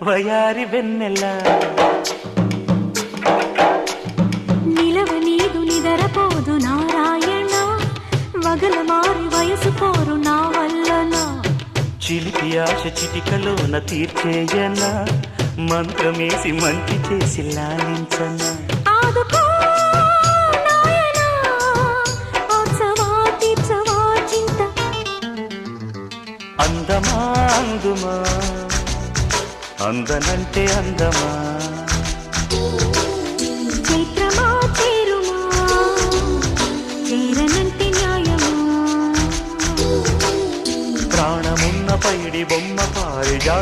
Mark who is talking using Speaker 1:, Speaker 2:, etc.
Speaker 1: వయారి వెన్నెల
Speaker 2: నిలవ నీదు నిదరపోదు నారాయణ వగల మారి వయసు పోరు నా వల్లనా
Speaker 1: చిలిపి ఆశ చిటికలోన తీర్చేయనా మంత్రమేసి మంచి చేసి లాలించనా
Speaker 2: ఆదుకో నాయనా ఆత్సవా తీర్చవా చింత
Speaker 1: అందమా అందుమా అందనంటే అందమా
Speaker 2: చైత్రమా చేరుమా చేరనంటే న్యాయమా
Speaker 1: ప్రాణమున్న పైడి బొమ్మ పారిజాత